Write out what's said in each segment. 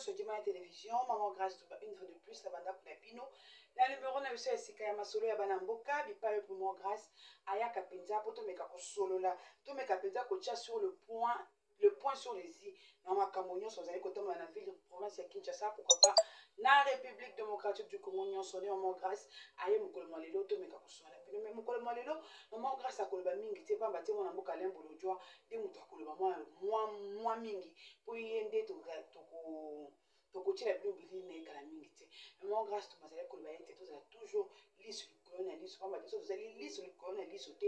sur Dima Télévision, Maman Grâce une fois de plus, la bande à Pino. La numéro 9 c'est Sika Masolo ya Banamboka, Bipa pour Maman Grâce, Aya Kapenza, pour tout meka solo là, tout meka Penza kocha sur le point sur les i. Maman Kamonyo, sur les côtés de la ville de province de Kinshasa, pourquoi pas, la République démocratique du Congo, Nyon sonné Maman Grâce, Aya Mukolo Malelo, tout meka solo. Mais Mukolo Malelo, Maman Grâce à Koloba Mingi, c'est pas bâti mon amour Kalem Bolodjoa, des Moutakoloba, moi Mingi, pour y aider tout la plus obligée à la mingi. Mais grâce à ma colonne, toujours lire sur le colonne, lire sur vous allez lire sur le colonne, lire sur le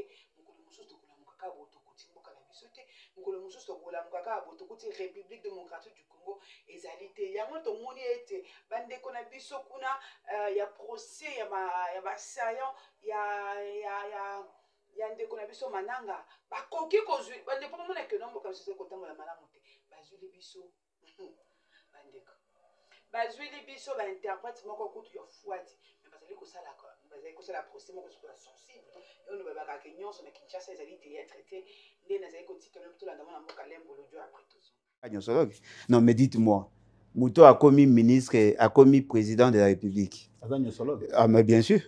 République démocratique du Congo, ezalité. Yango to moni ete bande kona biso kuna ya procès ya ba sayon ya ndeko na biso mananga bakoki kozwi bande po mona ke nombo ka sese kotambola malamu te bazuli biso bandeko bazwili biso ba interprète moko kutu yo fuati mais bazali ko sala procès moko sur la sensible et on ba ka nyonso na Kinshasa ezali te traité ndé nazali ko tika même tout la ndamona mboka lembo lojo après tout. Non, mais dites-moi, Mouto a commis ministre, a commis président de la République. Ah, mais bien sûr.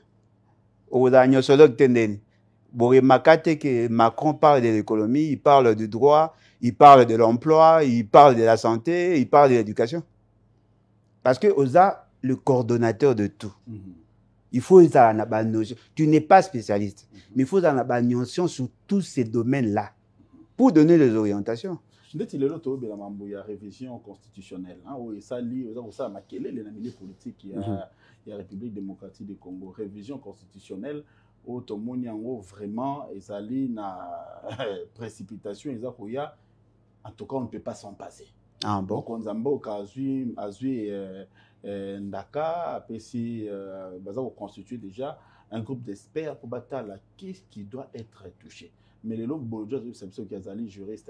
Au agnosologue tendeni. Boré Makate que Macron parle de l'économie, il parle du droit, il parle de l'emploi, il parle de la santé, il parle de l'éducation. Parce que Oza, le coordonnateur de tout. Il faut avoir une notion. Tu n'es pas spécialiste, mais il faut avoir une notion sur tous ces domaines-là pour donner les orientations. Il y a une révision constitutionnelle. Il y a une politique, il y a la République démocratique du Congo. Révision constitutionnelle, vraiment, il y a une précipitation. En tout cas, on ne peut pas s'en passer. Ah bon? Donc, on a constitué déjà un groupe d'experts pour battre la qui doit être touché. Mais les lots c'est ceux qui ont juriste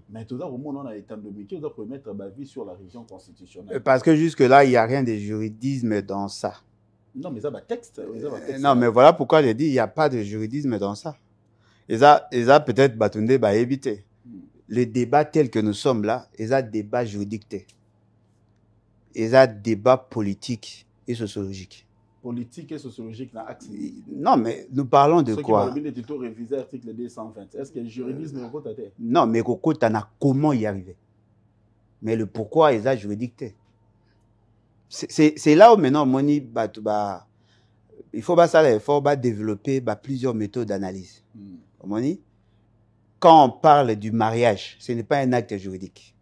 mais tout ça au monde on a état de Mickey, on doit mettre ma vie sur la révision constitutionnelle. Parce que jusque là il n'y a rien de juridisme dans ça. Non mais ça va texte. Non mais voilà pourquoi j'ai dit il n'y a pas de juridisme dans ça. Et ça peut-être Batunde va éviter. Le débat tel que nous sommes là, et ça débat juridique, et ça débat politique et sociologique. Politique et sociologique dans l'axe. Non, mais nous parlons de quoi? Article 220. Est-ce que le juridisme est côté? Non, mais comment y arriver? Mais le pourquoi est ça juridique? C'est là où maintenant, il faut développer plusieurs méthodes d'analyse. Quand on parle du mariage, ce n'est pas un acte juridique.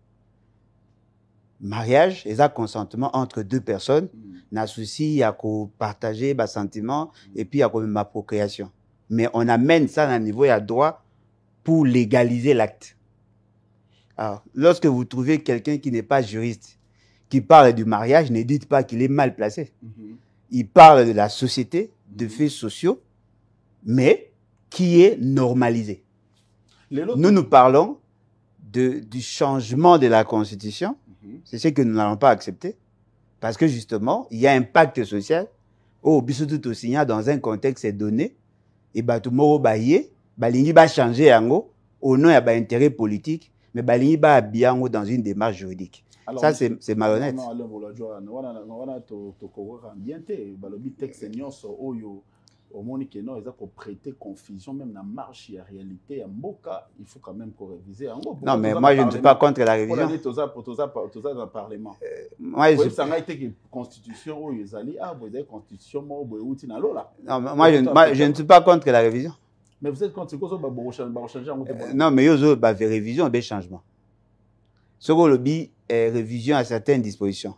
Mariage, c'est un consentement entre deux personnes. Na souci à partager des sentiments et puis à ma procréation. Mais on amène ça à un niveau de droit pour légaliser l'acte. Alors, lorsque vous trouvez quelqu'un qui n'est pas juriste, qui parle du mariage, ne dites pas qu'il est mal placé. Il parle de la société, de faits sociaux, mais qui est normalisé. Nous parlons du changement de la Constitution. C'est ce que nous n'allons pas accepter. Parce que justement, il y a un pacte social au Bissoutou aussi dans un contexte donné. Et Batumoro Baye, Balingi va changer au nom de l'intérêt politique, mais Balingi va bien dans une démarche juridique. Alors, ça, c'est malhonnête. Au monde qui non, ils ont prêté confusion même dans marche et réalité en Mboka, il faut quand même réviser. Non, mais moi je ne suis pas contre la révision. Pour tout ça dans le Parlement. Moi je ça a été constitution où ils allaient vous avez constitution moi non, moi je ne suis pas contre la révision. Mais vous êtes contre quoi changer non, mais yo zo révision be changement. Ce que le bi révision à certaines dispositions.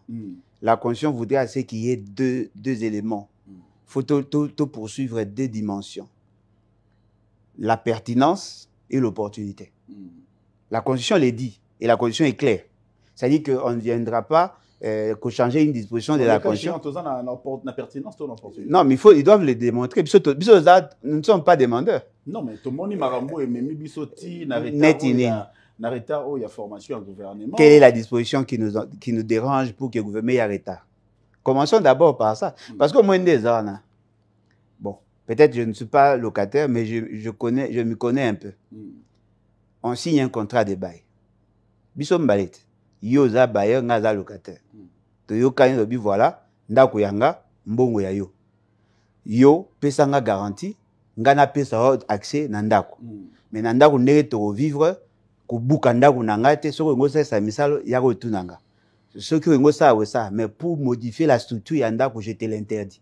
La Constitution voudrait qu'il y ait deux éléments. Il faut poursuivre deux dimensions. La pertinence et l'opportunité. La Constitution le dit, et la Constitution est claire. C'est-à-dire qu'on ne viendra pas changer une disposition de la Constitution. La pertinence ou l'opportunité? Non, mais ils doivent le démontrer. Nous ne sommes pas demandeurs. Non, mais tout le monde est même bisoti, n'arrêta où il y a formation au gouvernement. Quelle est la disposition qui nous dérange pour que le gouvernement y arrête? Commençons d'abord par ça. Parce qu'au moins des ans, bon, peut-être je ne suis pas locataire, mais je me connais un peu. On signe un contrat de bail. Bissom Balet. yo za bailleur nga za locataire. To yo kani lobi voilà, ndako yanga mbongo ya yo. Yo pesa nga garantie, nga na pesa accès na ndako. Mais na ndako ndenge to vivre ko buka ndako na nga te soko ngo sa misalo ya ko tunanga. Ce que ngo sa ça, mais pour modifier la structure ya ndako je te l'interdis.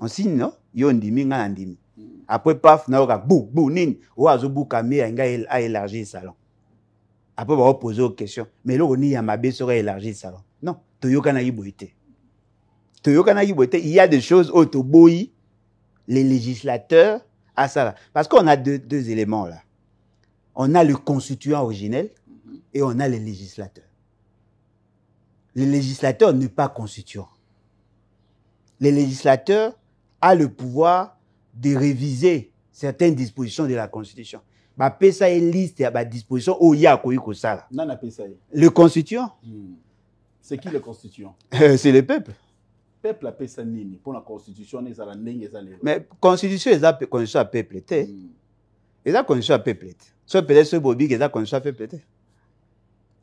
On signe non? Yo ndimi nga na ndimi. Après paf na oka bou nini o azo buka me nga a élargir le salon. Après on va poser aux questions. Mais là on y a mabe sera élargir le salon. Non, to yo kana yiboité. Il y a des choses autoboyi, les législateurs à ça là. Parce qu'on a deux éléments là. On a le constituant originel et on a les législateurs. Les législateurs n'est pas constituant. Les législateurs ont le pouvoir de réviser certaines dispositions de la Constitution. Bah, pesa une liste à disposition où il y a quoi ça. Le constituant. C'est qui le constituant? C'est le peuple. Peuple a pesa nini pour la Constitution les ala ndenge za lelo. Mais Constitution est la constitution à peuple té. Et la constitution à peuple té. Ce peut-être ce bobi qui est la constitution à peuple té.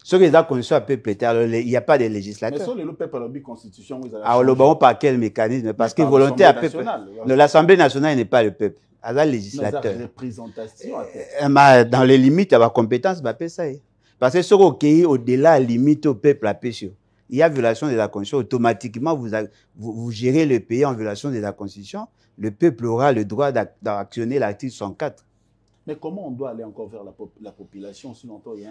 Ce qui est la constitution à peuple té, alors il n'y a pas de législateur. Mais sur le peuple a la constitution vous allez. Alors le baron par quel mécanisme? Parce que volonté à peuple. L'Assemblée nationale n'est pas le peuple. À la législateur. Représentation dans les limites de la compétence, bah ça. Parce que ce qui est au-delà limite au peuple à péché. Il y a violation de la Constitution, automatiquement, vous gérez le pays en violation de la Constitution, le peuple aura le droit d'actionner l'article 104. Mais comment on doit aller encore vers la population si longtemps il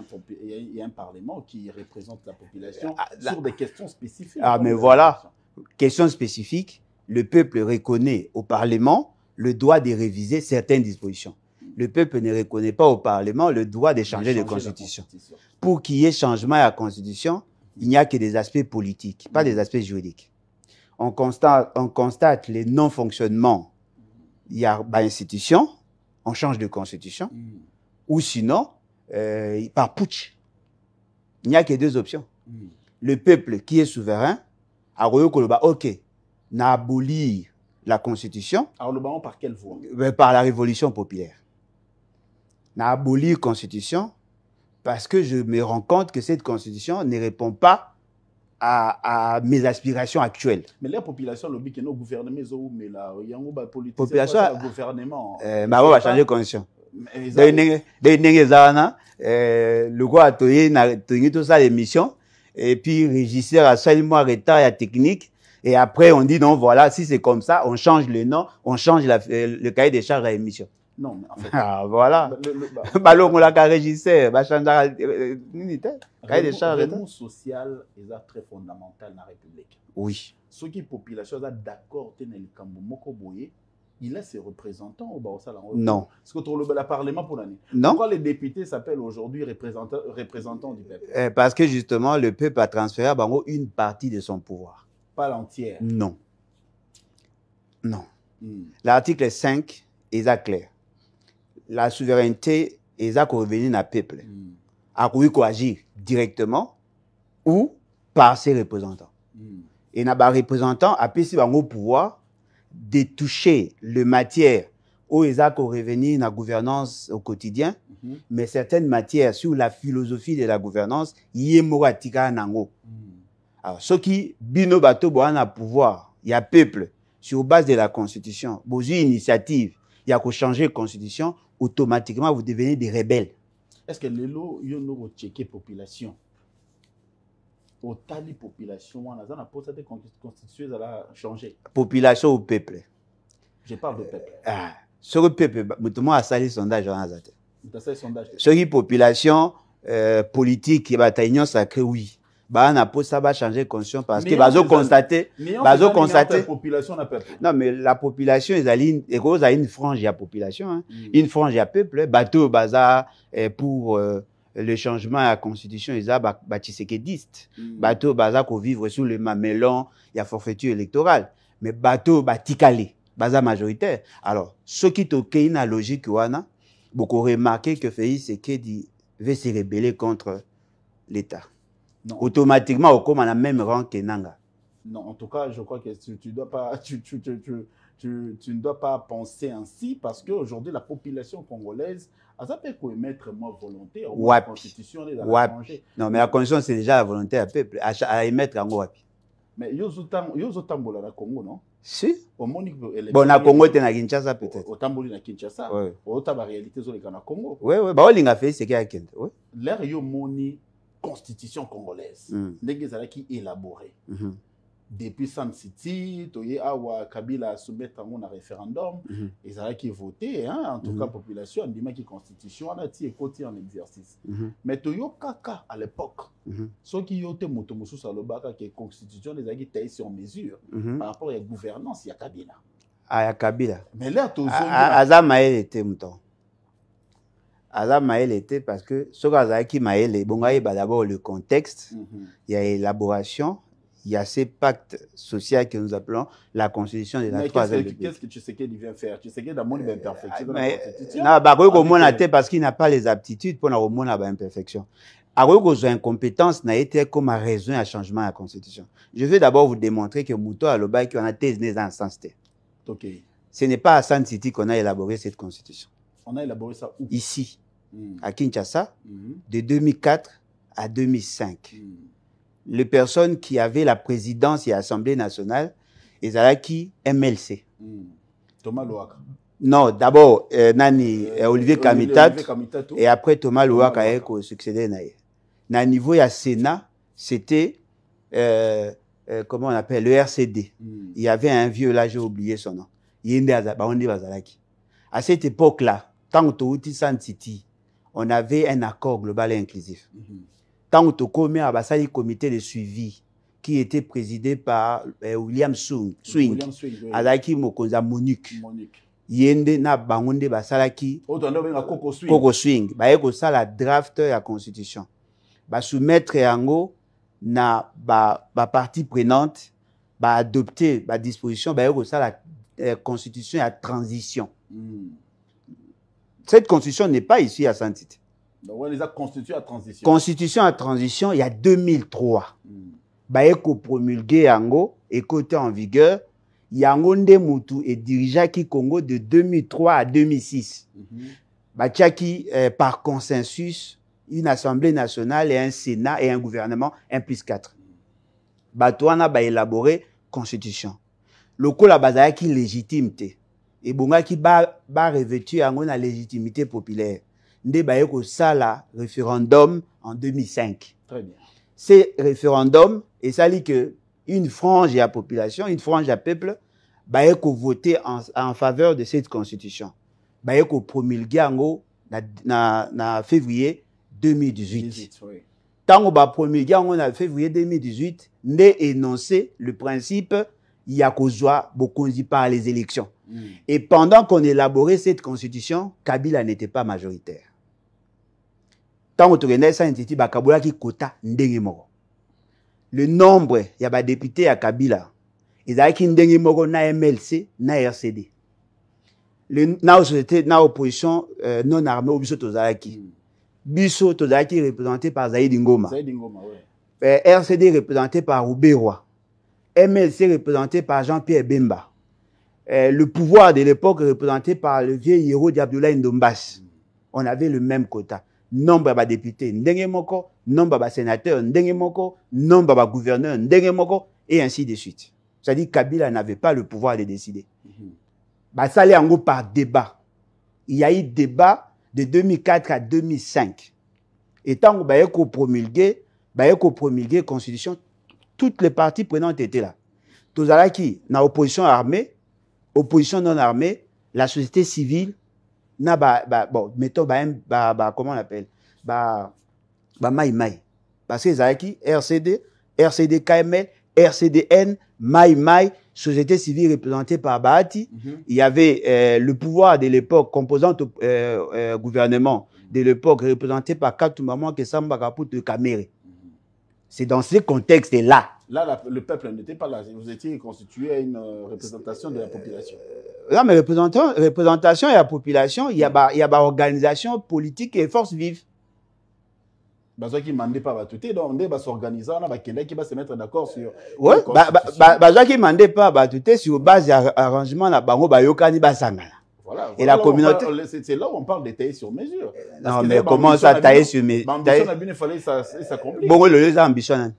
y a un Parlement qui représente la population sur des questions spécifiques? Ah, mais voilà, question spécifique, le peuple reconnaît au Parlement le droit de réviser certaines dispositions. Le peuple ne reconnaît pas au Parlement le droit de changer de constitution. Pour qu'il y ait changement à la Constitution, il n'y a que des aspects politiques, pas des aspects juridiques. On constate les non-fonctionnements. Il y a institution, on change de constitution, ou sinon, par putsch. Il n'y a que deux options. Le peuple qui est souverain a reconnu, ok, n'a aboli la constitution. Alors le baron par quelle voie? Par la révolution populaire. N'a aboli la constitution. Parce que je me rends compte que cette constitution ne répond pas à mes aspirations actuelles. Mais la population, le but que nos gouvernements, mais la population, le gouvernement. On va changer de constitution. Le roi a tenu tout ça l'émission, et puis le régisseur a seulement arrêté la technique, et après on dit non, voilà, si c'est comme ça, on change le nom, on change le cahier des charges à l'émission. Non, mais en fait. Ah, voilà. Ballon, on l'a régisseur, le monde social est très fondamental dans la République. Oui. Ceux qui population sont d'accord, il a ses représentants au Barça. Non. Est-ce que tu as le Parlement pour l'année? Non. Pourquoi les députés s'appellent aujourd'hui représentants du peuple? Parce que justement, le peuple a transféré à Bango une partie de son pouvoir. Pas l'entière. Non. Non. L'article 5 est clair. La souveraineté est à revenir au peuple. À agir directement ou par ses représentants. Et les représentants ont le pouvoir de toucher le matière où ils ont revenir dans la gouvernance au quotidien, mais certaines matières sur la philosophie de la gouvernance, il y a nango. Alors, ceux qui bino bato ont pouvoir, il y a peuple sur base de la constitution, vos initiatives, il y a qu'à changer la constitution, automatiquement vous devenez des rebelles. Est-ce que les lots ont checké population? Au tali population, on a posé des constitutions à changer. Population ou peuple? Je parle de peuple. Ah, sur le peuple, moi a sali sondage en azate. Sur la population politique qui va union sacrée, oui. Bah on a posé ça va changer conscience parce que bazo constater population na peuple. Non mais la population ils a une frange à population hein. Une frange à peuple bateau baza pour le changement à la constitution ils a batisekediste bateau baza ko vivre sous le mamelon il y a forfaiture électorale mais bateau batikale baza majoritaire. Alors ceux qui toquent une logique wana beaucoup remarqué que Félix Tshisekedi veut se rebeller contre l'État. Non. Automatiquement, au comme on a même rang que Nanga. Non, en tout cas, je crois que tu ne dois pas, tu ne dois pas penser ainsi parce qu'aujourd'hui, la population congolaise Ça peut émettre moi volonté. La constitution non, mais la constitution, c'est déjà la volonté du peuple. À émettre en Wapi. Mais yozo tambola na Congo, non? Si. Bon, na Congo, tu es na Kinshasa peut-être. Au tamboli na Kinshasa. Oui. Au taba réalité sur le Congo. Oui, oui. Bah, on a fait ce qu'il y a Kent. Oui. L'air yo moni constitution congolaise. Ndenge zalaki élaboré. Depuis San City, toye awa Kabila soumettre un référendum, et ça qui voté, hein, en tout cas population, dit qui constitution, on a tiré côté en exercice. Mais toyo kaka à l'époque, ceux qui ont été motomosu salobaka que constitution les a été sur mesure par rapport à la gouvernance, il y a Kabila. Ah, il y a Kabila. Mais là, tout Aza Maël était mouton. Aza Maël était parce que ce que qui Maël, bon, il y a d'abord le contexte, il y a l'élaboration. Il y a ces pactes sociaux que nous appelons la constitution de la troisième République. Qu'est-ce que tu sais qu'il vient faire? Tu sais qu'il y a une imperfection dans la constitution? Non, parce qu'il n'a pas les aptitudes pour avoir une imperfection. Il y a une incompétence n'a été comme raison à changement de la constitution. Je vais d'abord vous démontrer que Mouto a le qui on a thèse dans un sens. Ok. Ce n'est pas à San City qu'on a élaboré cette constitution. On a élaboré ça où? Ici, à Kinshasa, de 2004 à 2005. Les personnes qui avaient la présidence et l'Assemblée nationale, ils avaient qui MLC. Thomas Louaka. Non, d'abord, Olivier Kamitat, et après Thomas Louaka a succédé. Na niveau ya Sénat, c'était, comment on appelle, le RCD. Il y avait un vieux là, j'ai oublié son nom. À cette époque-là, tant que tu San City, on avait un accord global et inclusif. Tant que tu as un comité de suivi qui était présidé par William Swing, Alaki Mokonza Monique. Yende na bangonde basalaki Koko Swing. Ba eko sala draft ya constitution. Ba soumettre yango na ba partie prenante, ba adopter ba disposition, ba eko sala constitution à transition. Cette constitution n'est pas ici à Saint-Tite. Donc, on les a constitués à transition. Constitution à transition, il y a 2003. Baeko promulgué yango, écoté en vigueur, yango nde mutu et dirigea qui Congo de 2003 à 2006. Bachaki par consensus une assemblée nationale et un sénat et un gouvernement 1+4. Batouana ba élaboré constitution. Loko la bazaki légitimité. Et bonga qui ba revêtu yango na légitimité populaire. Nde baeko sala référendum en 2005. Très bien. C'est référendum et ça dit que une frange de la population, une frange du peuple, baeko voter en faveur de cette constitution. Baeko promulguer en na février 2018. Tant qu'on va promulguer en février 2018, n'est énoncé le principe yakozwa bokonzi par les élections. Et pendant qu'on élaborait cette constitution, Kabila n'était pas majoritaire. Tant qu'on tournait ça, il Bakabola qui quota ndenge moko. Le nombre il y a des députés à Kabila, ils avaient qui ndenge moko na MLC na RCD. Le na société na opposition non armée biso tozalaki. Biso tozalaki représenté par Zaïd Ngoma. Zaïd Ngoma, ouais. RCD représenté par Rouberoy. MLC représenté par Jean-Pierre Bemba. Le pouvoir de l'époque représenté par le vieux héros d'Abdoulaye Ndombas. On avait le même quota. Nombre de députés, ndenge moko, nombre de sénateurs, ndenge moko, nombre de gouverneurs, ndenge moko, et ainsi de suite. C'est-à-dire que Kabila n'avait pas le pouvoir de décider. Ça allait en gros par débat. Il y a eu débat de 2004 à 2005. Et tant que Bayeko promulgué constitution, toutes les parties prenantes étaient là. Tous à qui, na opposition armée, opposition non armée, la société civile, na bon, mettons comment on appelle, Maï. Parce que Zaki, RCD, RCD KML, RCDN, Maï, société civile représentée par Bahati. Il y avait le pouvoir de l'époque, composante gouvernement de l'époque, représenté par Katou Maman Kesamba Kaput de Kamere. C'est dans ce contexte-là. Là, le peuple n'était pas là. Vous étiez constitué à une représentation de la population. Non, mais représentation de la population, il y a organisation politique et force vive. Bazo qui mandait pas tout et donc on va s'organiser, on va qui va se mettre d'accord sur. Oui, bazo qui mandait pas tout sur base d'arrangement na bango bayokani basangana. Voilà, Et la communauté... C'est là où on parle de tailler sur mesure. Non, mais comment ça, tailler sur mesure? L'ambition, il fallait ça s'accomplit. Bon, le lieu d'ambition.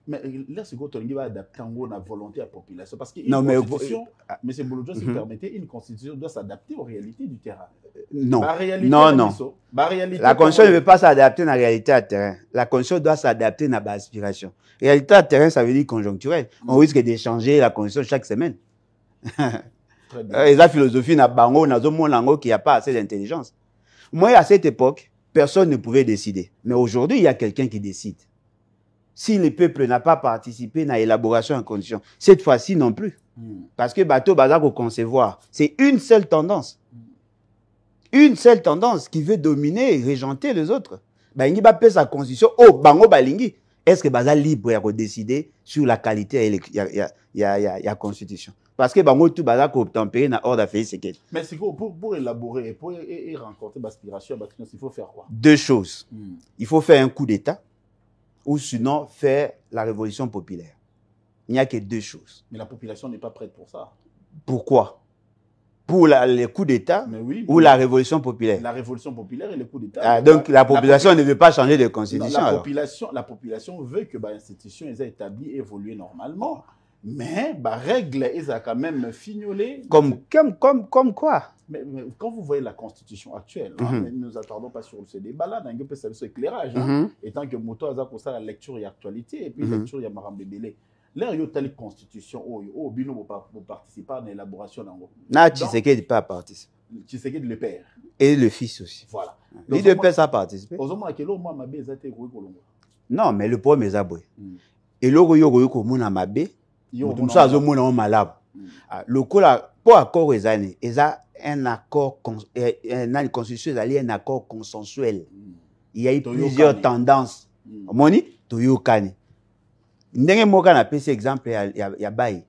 Mais là, c'est quoi, tu vas adapter en gros la volonté à la population. Parce qu'une constitution, M. Boulodjo, si vous permettez, une constitution doit s'adapter aux réalités du terrain. Non, non. La constitution ne veut pas s'adapter à la réalité à terrain. La constitution doit s'adapter à nos aspirations. Réalité à terrain, ça veut dire conjoncturel. On risque d'échanger la constitution chaque semaine. Et la philosophie n'a pas qu'il n'y a pas assez d'intelligence. Moi, à cette époque, personne ne pouvait décider. Mais aujourd'hui, il y a quelqu'un qui décide. Si le peuple n'a pas participé à l'élaboration en condition, cette fois-ci non plus. Parce que bateau bazar au concevoir, c'est une seule tendance. Une seule tendance qui veut dominer et régenter les autres. Balingi va payer sa constitution. Oh, bango balingi. Est-ce que bazar libre à décider sur la qualité et la constitution? Parce que bango tout bazar ko tempérer na ordre à faire c'est mais c'est quoi pour élaborer et rencontrer l'aspiration, il faut faire quoi? Deux choses. Il faut faire un coup d'État. Ou sinon faire la révolution populaire. Il n'y a que deux choses. Mais la population n'est pas prête pour ça. Pourquoi? Pour les coups d'État ou la révolution populaire? La révolution populaire et les coups d'État. Donc la population ne veut pas changer de constitution. La population veut que l'institution est établie et évolue normalement. Mais règle est quand même fignolée. Comme quoi? Mais quand vous voyez la constitution actuelle, ne nous attardons pas sur ce débat-là, dans un peu éclairage. Et tant que Moto a ça la lecture et l'actualité, et puis la lecture, il y a Maram Bébélé. Là, il y a telle constitution, Bino ne participe pas à l'élaboration. Non, Tshisekedi pas participer. Tshisekedi le père. Et le fils aussi. Voilà. Les deux pères, ça participe. Non, mais le problème est aboué. Et le pour accord les années, ils a un accord, une constitution, un accord consensuel. Il y a eu plusieurs tendances. Moni, Toyokani. Ndenge moka na pesi exemple ya bayi.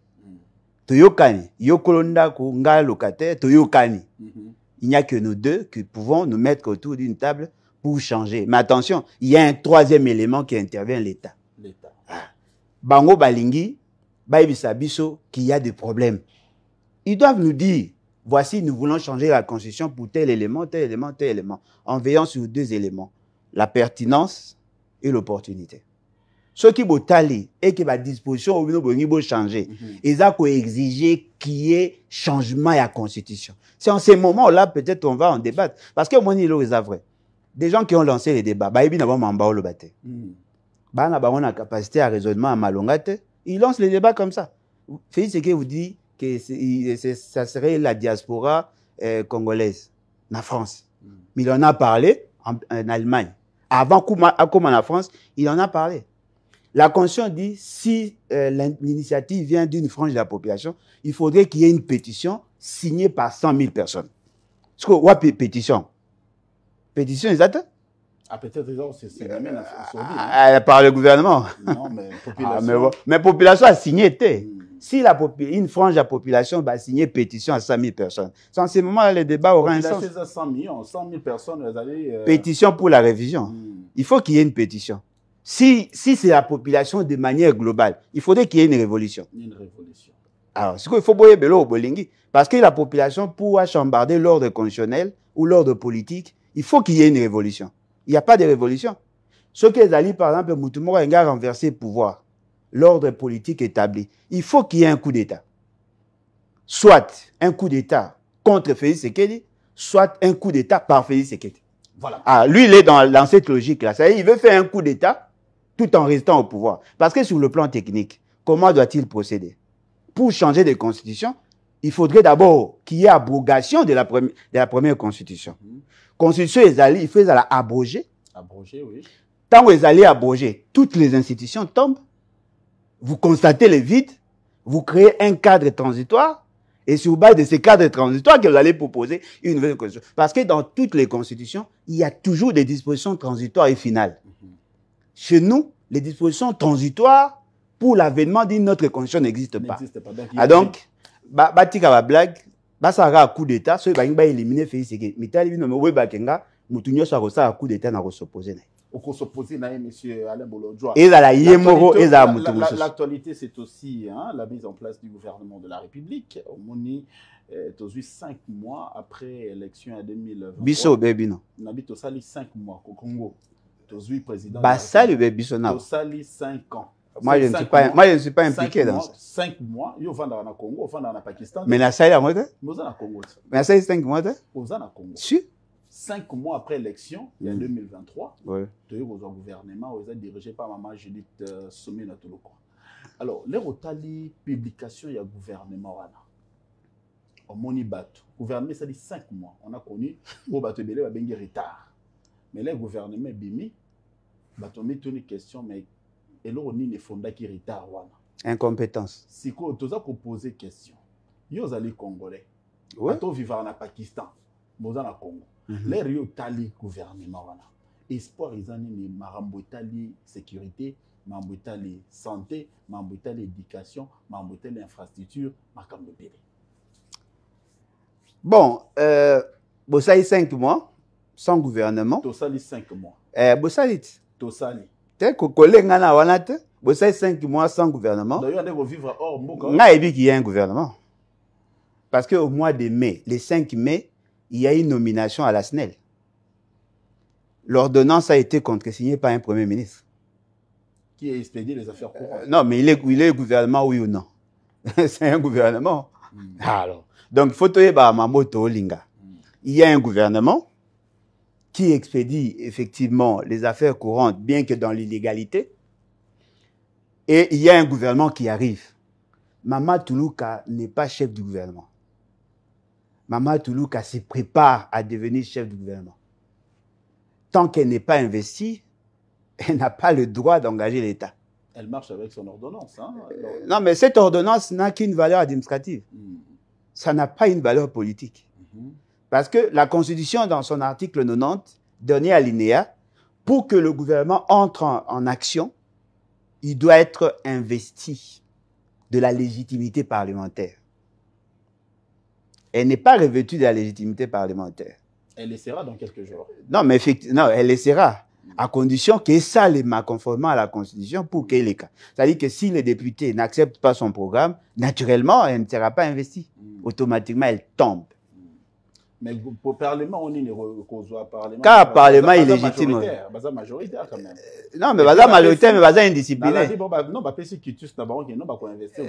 Toyokani, yokolonda ko nga locataire, Toyokani. Il n'y a que nous deux qui pouvons nous mettre autour d'une table pour changer. Mais attention, il y a un troisième élément qui intervient, l'État. Bango balingi, Bisabiso, qu'il y a des problèmes. Ils doivent nous dire, voici, nous voulons changer la constitution pour tel élément, tel élément, tel élément, en veillant sur deux éléments, la pertinence et l'opportunité. Ce qui est tali et qui est à disposition au niveau changer, ils ont exigé qu'il y ait changement à la constitution. C'est en ces moments-là, peut-être on va en débattre. Parce que moi, il est vrai. Des gens qui ont lancé les débats, ils ont la capacité à raisonnement à Malongate, ils lancent les débats comme ça. Félix Tshisekedi vous dit que ça serait la diaspora congolaise, en France. Mais il en a parlé en Allemagne. Avant comme en France, il en a parlé. La Constitution dit, si l'initiative vient d'une frange de la population, il faudrait qu'il y ait une pétition signée par 100 000 personnes. Est-ce que quoi pétition? Pétition, exact? Ah, peut-être c'est par le gouvernement. Non, mais population. Mais population a signé. Si une frange de la population va signer pétition à 100 000 personnes, en ce moment-là, le débat aura un sens. 100 millions, 100 000 personnes, vous allez... Pétition pour la révision. Il faut qu'il y ait une pétition. Si c'est la population de manière globale, il faudrait qu'il y ait une révolution. Une révolution. Alors, ce qu'il faut boyer Belo au Bolingi, parce que la population, pour chambarder l'ordre constitutionnel ou l'ordre politique, il faut qu'il y ait une révolution. Il n'y a pas de révolution. Ce qu'ils allaient, par exemple, Moutoumou a renversé le pouvoir, l'ordre politique établi. Il faut qu'il y ait un coup d'État. Soit un coup d'État contre Félix Tshisekedi, soit un coup d'État par Félix Tshisekedi. Voilà. Ah, lui, il est dans cette logique-là. Ça veut dire, il veut faire un coup d'État tout en restant au pouvoir. Parce que sur le plan technique, comment doit-il procéder? Pour changer de constitution, il faudrait d'abord qu'il y ait abrogation de la première constitution. Constitution, il faut abroger. Abroger, oui. Tant que vous allez abroger, toutes les institutions tombent. Vous constatez le vide. Vous créez un cadre transitoire. Et sur base de ces cadres transitoires que vous allez proposer une nouvelle constitution. Parce que dans toutes les constitutions, il y a toujours des dispositions transitoires et finales. Chez nous, les dispositions transitoires pour l'avènement d'une autre constitution n'existent pas. Donc, batika ba blague, ça a un coup d'État, ceux qui ont éliminé Félix Tshisekedi. Mais il y a un coup d'État qui s'opposer. L'actualité, c'est aussi la mise en place du gouvernement de la République. tozwi 5 mois après l'élection en 2023. Biso baby non. Nabi tosali 5 mois au Congo. Tozwi président. Basali baby biso na. Tosali 5 ans. Moi je ne suis pas impliqué dans ça. 5 mois, yo vanda na Congo, vanda na Pakistan. Mais na sali à moi Moza na Congo. Mais na sali 5 mois Moza na Congo. Si 5 mois après l'élection, en 2023, ouais. Tu as un gouvernement où dirigé par Maman Judith Sommé Natoloko. Alors, les rotali publication il y a gouvernement au moni bateau. Gouvernement ça dit 5 mois. On a connu au bateau belé va bengi retard. Mais les gouvernements bimi bateau met une question mais et là on ni ne fonda qui retard wana. Incompétence. Si ko toza ko poser question. Yo zali congolais. Ouais. Bateau vivant na Pakistan. Moza na Congo. Les rio tali gouvernement wana. Espoir ils en ni marambo tali sécurité, marambo tali santé, marambo tali éducation, marambo tali infrastructure, makambo belé. Bon, Bossali 5 mois sans gouvernement. Tosali 5 mois. Bossali. Tosali. T'es collègue na wanate. Bossali 5 mois sans gouvernement. D'ailleurs, on va vivre hors Mboka. N'a dit qu'il y a un gouvernement. Parce qu'au mois de mai, le 5 mai, il y a une nomination à la SNEL. L'ordonnance a été contresignée par un premier ministre. Qui a expédié les affaires courantes. Non, mais il est gouvernement, oui ou non? C'est un gouvernement. Alors, donc, il faut que Mamoto Olinga. Il y a un gouvernement qui expédie effectivement les affaires courantes, bien que dans l'illégalité. Et il y a un gouvernement qui arrive. Mama Toulouka n'est pas chef du gouvernement. Mama Toulouka se prépare à devenir chef du gouvernement. Tant qu'elle n'est pas investie, elle n'a pas le droit d'engager l'État. Elle marche avec son ordonnance. Hein? Alors... Non, mais cette ordonnance n'a qu'une valeur administrative. Ça n'a pas une valeur politique. Parce que la Constitution, dans son article 90, dernier alinéa, pour que le gouvernement entre en action, il doit être investi de la légitimité parlementaire. Elle n'est pas revêtue de la légitimité parlementaire. Elle essaiera dans quelques jours. Non, mais effectivement, non, elle essaiera, à condition que ça les m'a conformément à la Constitution pour qu'elle ait cas. C'est-à-dire que si les députés n'acceptent pas son programme, naturellement, elle ne sera pas investie. Automatiquement, elle tombe. Mais pour le Parlement, on est Parlement. Car le Parlement est légitime. C'est majoritaire quand même. Non, mais c'est majoritaire, mais c'est indiscipliné.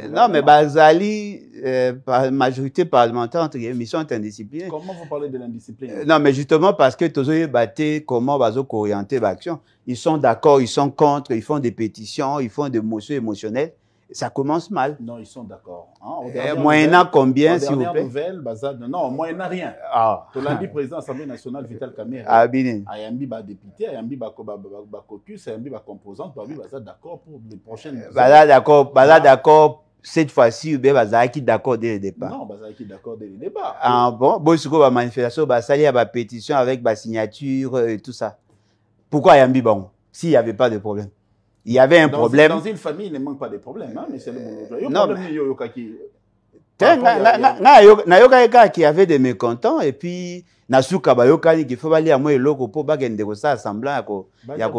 Non, mais la majorité parlementaire, entre guillemets, ils sont indisciplinés. Comment vous parlez de l'indiscipline? Non, mais justement parce que tous les battés, comment ils vont orienter l'action. Ils sont d'accord, ils sont contre, ils font des pétitions, ils font des motions émotionnelles. Ça commence mal. Non, ils sont d'accord. Hein? Moyennant combien, s'il vous plaît? Non, moyennant rien. Ah. Tu l'as dit, président de l'Assemblée nationale, Vital Kamerhe. Ah, bien. Ayambi ba député, Ayambi ba caucus, Ayambi ba composante, Ayambi ba d'accord pour les prochaines. D'accord. Cette fois-ci, Baza qui d'accord dès le départ. Non, Baza qui d'accord dès le départ. Ah bon, bon, c'est quoi la manifestation, il y a la pétition avec la signature et tout ça. Pourquoi Ayambi bon? S'il n'y avait pas de problème. Il y avait un problème. Dans une famille, il ne manque pas de problème, hein, mais c'est le boulot. Il y a un problème qui... qui avait des mécontents et puis Nasuka Bayokani qui faut aller à moi et l'autre pour bagender ça semblant à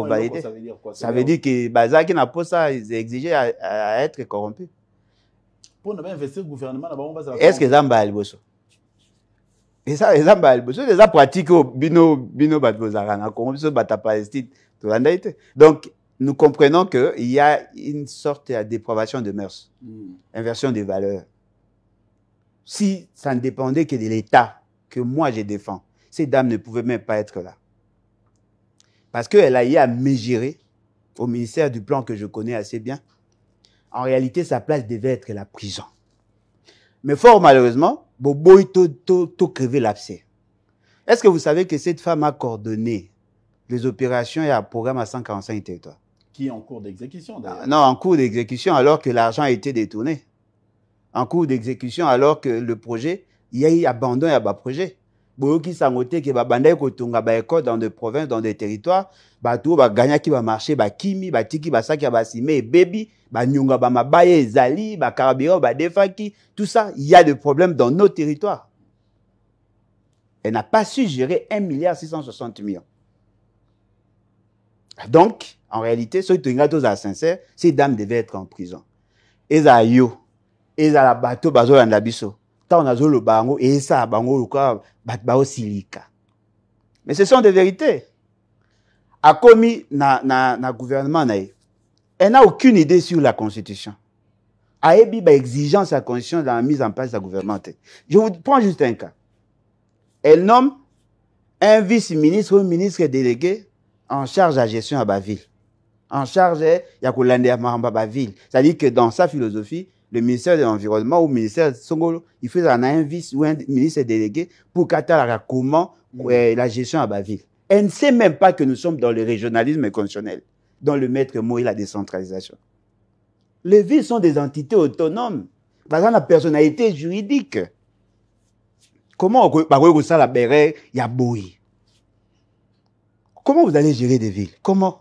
valider. Ça veut dire que Baza qui n'a pas ça, ils exigeaient à être corrompu. Pour ne pas investir le gouvernement, est-ce que Zamba Alboso? Et ça, Zamba Alboso, les pratiques au bino Batbozarana, corruption Bata Palestine, tout le monde. Donc, nous comprenons qu'il y a une sorte de dépravation de mœurs, inversion des valeurs. Si ça ne dépendait que de l'État que moi je défends, ces dames ne pouvaient même pas être là. Parce qu'elle a eu à mesurer au ministère du Plan que je connais assez bien. En réalité, sa place devait être la prison. Mais fort malheureusement, Boboy tout crevé l'abcès. Est-ce que vous savez que cette femme a coordonné les opérations et un programme à 145 territoires? Qui est en cours d'exécution d'ailleurs. Non, en cours d'exécution alors que l'argent a été détourné. En cours d'exécution alors que le projet, il y a eu abandon à bas projet. Boyoki sangote que babandai kotunga ba école dans des provinces, dans des territoires, ba tout ba gagna qui va marcher, ba kimi, ba tiki ba saki ba simé baby, ba nyunga ba mabaye zali, ba carburant ba defaki, tout ça, il y a des problèmes dans nos territoires. Elle n'a pas su gérer 1,660 milliard. Donc, en réalité, ceux qui sont sincères, ces dames devaient être en prison. Et ça yo, et ça la bateau bazo en labiso. tant na zolo bango et ça bango quoi ba silika. Mais ce sont des vérités. A commis na gouvernement na elle n'a aucune idée sur la constitution. A ebi ba exigence à la constitution dans la mise en place de la gouvernemente. Je vous prends juste un cas. Elle nomme un vice-ministre ou un ministre délégué en charge de la gestion à la ville. En charge de la ville. C'est-à-dire que dans sa philosophie, le ministère de l'Environnement ou le ministère de Songolo, il faut un vice ou un ministre délégué pour qu'attendre comment la gestion à la ville. Elle ne sait même pas que nous sommes dans le régionalisme constitutionnel, dans le maître mot et la décentralisation. Les villes sont des entités autonomes. Par exemple, la personnalité juridique. Comment Comment vous allez gérer des villes? Comment?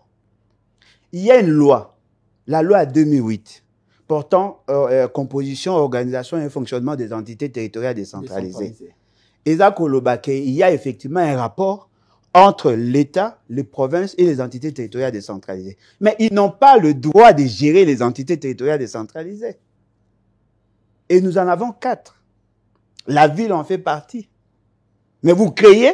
Il y a une loi, la loi 2008, portant composition, organisation et fonctionnement des entités territoriales décentralisées. Et ça, il y a effectivement un rapport entre l'État, les provinces et les entités territoriales décentralisées. Mais ils n'ont pas le droit de gérer les entités territoriales décentralisées. Et nous en avons 4. La ville en fait partie. Mais vous créez